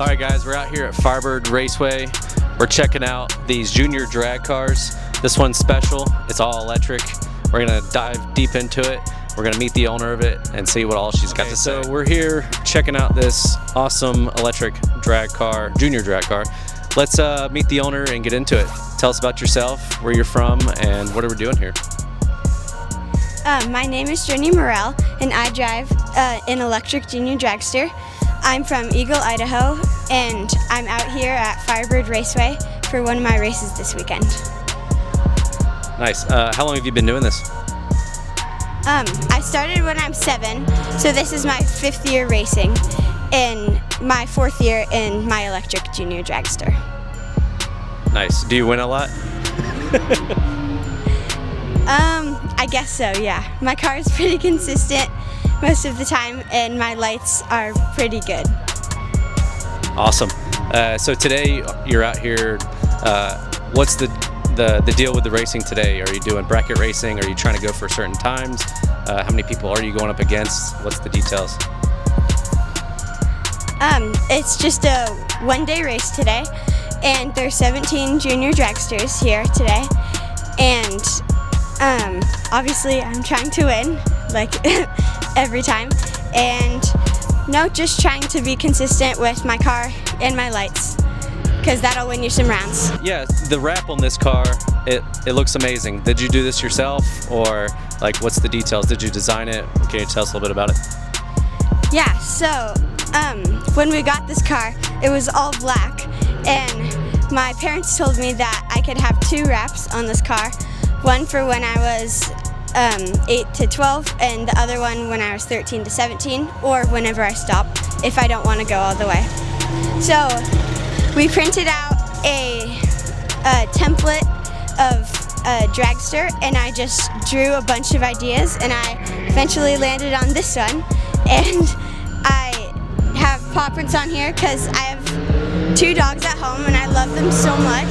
Alright guys, we're out here at Firebird Raceway. We're checking out these junior drag cars. This one's special, it's all electric. We're gonna dive deep into it. We're gonna meet the owner of it and see what all she's got to say. So we're here checking out this awesome electric drag car, junior drag car. Let's meet the owner and get into it. Tell us about yourself, where you're from, and what are we doing here? My name is Journey Morell, and I drive an electric junior dragster. I'm from Eagle, Idaho, and I'm out here at Firebird Raceway for one of my races this weekend. Nice. How long have you been doing this? I started when I'm 7, so this is my 5th year racing, and my 4th year in my electric junior dragster. Nice. Do you win a lot? I guess so, yeah. My car is pretty consistent most of the time, and my lights are pretty good. Awesome. So today you're out here. What's the deal with the racing today? Are you doing bracket racing? Are you trying to go for certain times? How many people are you going up against? What's the details? It's just a one-day race today, and there's 17 junior dragsters here today, and obviously I'm trying to win, like every time, and just trying to be consistent with my car and my lights, because that'll win you some rounds. Yeah, the wrap on this car, it looks amazing. Did you do this yourself, or like what's the details? Did you design it? Can you tell us a little bit about it? Yeah, so when we got this car, it was all black, and my parents told me that I could have 2 wraps on this car, one for when I was 8 to 12, and the other one when I was 13 to 17, or whenever I stop, if I don't want to go all the way. So we printed out a template of a dragster, and I just drew a bunch of ideas, and I eventually landed on this one. And I have paw prints on here because I have 2 dogs at home and I love them so much.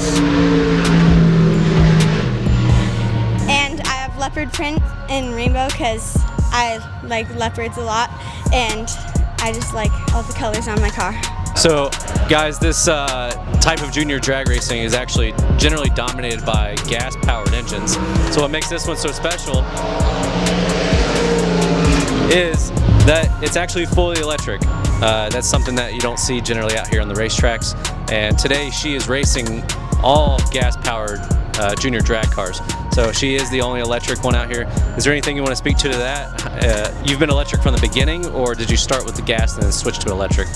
And I have leopard print in rainbow because I like leopards a lot, and I just like all the colors on my car. So guys, this type of junior drag racing is actually generally dominated by gas-powered engines. So what makes this one so special is that it's actually fully electric. That's something that you don't see generally out here on the racetracks. And today she is racing all gas-powered junior drag cars. So she is the only electric one out here. Is there anything you want to speak to that? You've been electric from the beginning, or did you start with the gas and then switch to electric?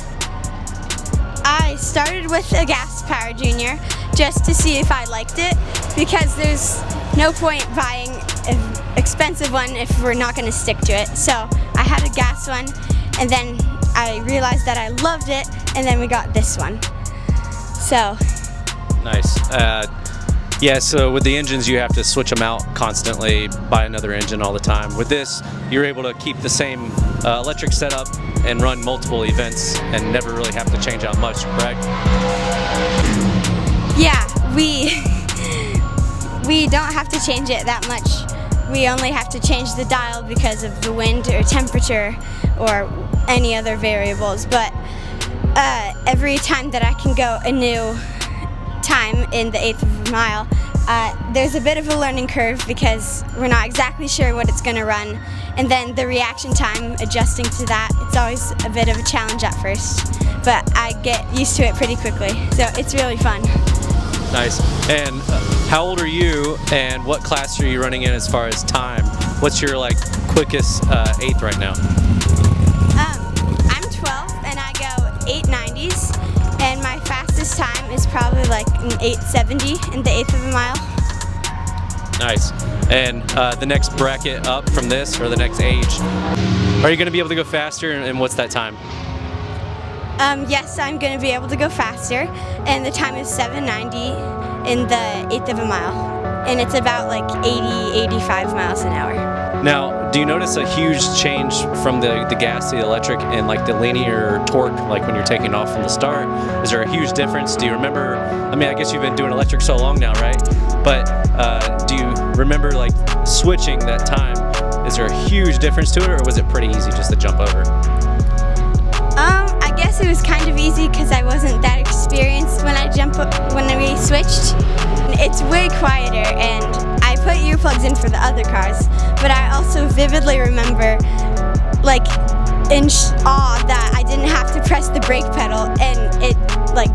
I started with a gas-powered junior just to see if I liked it, because there's no point buying an expensive one if we're not going to stick to it. So I had a gas one, and then I realized that I loved it, and then we got this one. So nice. Yeah, so with the engines, you have to switch them out constantly, buy another engine all the time. With this, you're able to keep the same electric setup and run multiple events and never really have to change out much, correct? Yeah, we don't have to change it that much. We only have to change the dial because of the wind or temperature or any other variables. But every time that I can go a new time in the eighth of a mile, there's a bit of a learning curve because we're not exactly sure what it's going to run, and then the reaction time, adjusting to that, it's always a bit of a challenge at first, but I get used to it pretty quickly, so it's really fun. Nice. And how old are you, and what class are you running in as far as time? What's your quickest eighth right now? I'm 12 and I go 890s. And my fastest time is probably an 8:70 in the eighth of a mile. Nice. And the next bracket up from this, or the next age, are you going to be able to go faster, and what's that time? Yes, I'm going to be able to go faster, and the time is 7:90 in the eighth of a mile. And it's about 80-85 miles an hour. Now, do you notice a huge change from the gas to the electric and the linear torque, when you're taking off from the start? Is there a huge difference? Do you remember, I guess you've been doing electric so long now, right? But do you remember switching that time? Is there a huge difference to it, or was it pretty easy just to jump over? I guess it was kind of easy because I wasn't that experienced when we switched. It's way quieter, and I put earplugs in for the other cars, but I also vividly remember in awe that I didn't have to press the brake pedal, and it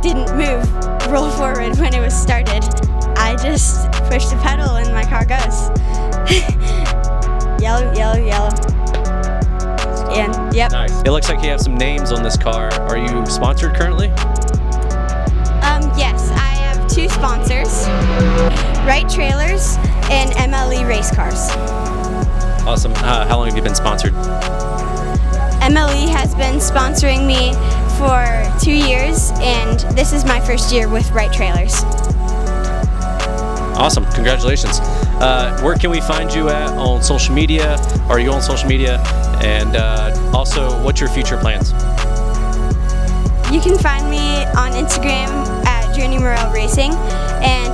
didn't roll forward when it was started. I just push the pedal and my car goes. Yellow, yellow, yellow. And yep. Nice. It looks like you have some names on this car. Are you sponsored currently? Yes, I have two sponsors, Wright Trailers and MLE Race Cars. Awesome. How long have you been sponsored? MLE has been sponsoring me for 2 years, and this is my first year with Wright Trailers. Awesome. Congratulations. Where can we find you at on social media? Are you on social media? And also, what's your future plans? You can find me on Instagram at Journey Morell Racing, and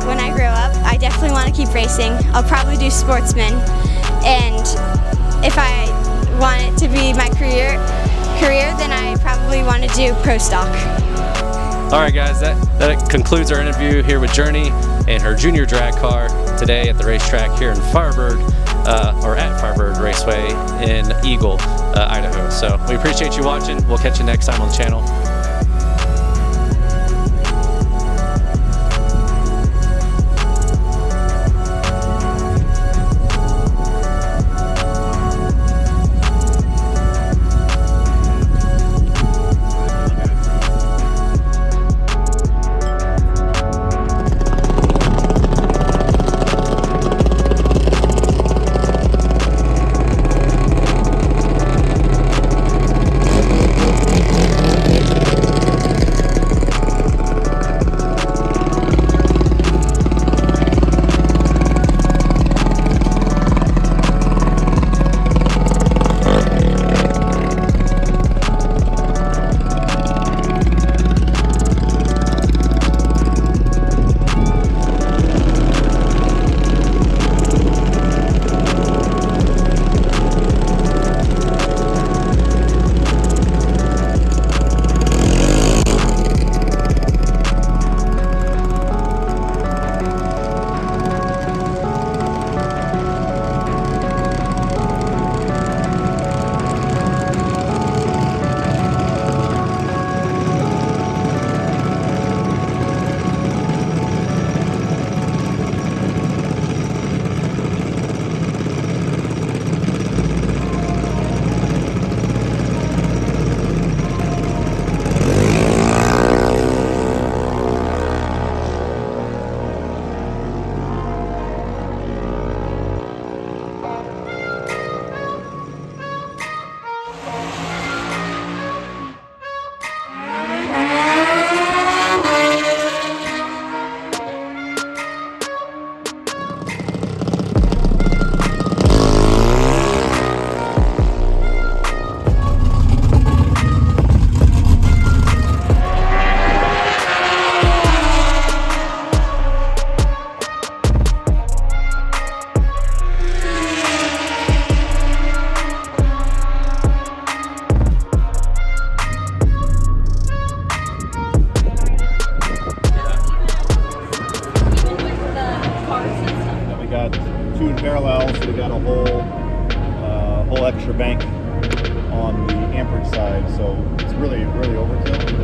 when I grow up, I definitely want to keep racing. I'll probably do sportsman, and if I want it to be my career, then I probably want to do pro stock. All right, guys, that concludes our interview here with Journey and her junior drag car today at the racetrack here in Firebird, or at Firebird Raceway in Eagle, Idaho. So we appreciate you watching. We'll catch you next time on the channel. we got a whole extra bank on the amperage side, so it's really overkill.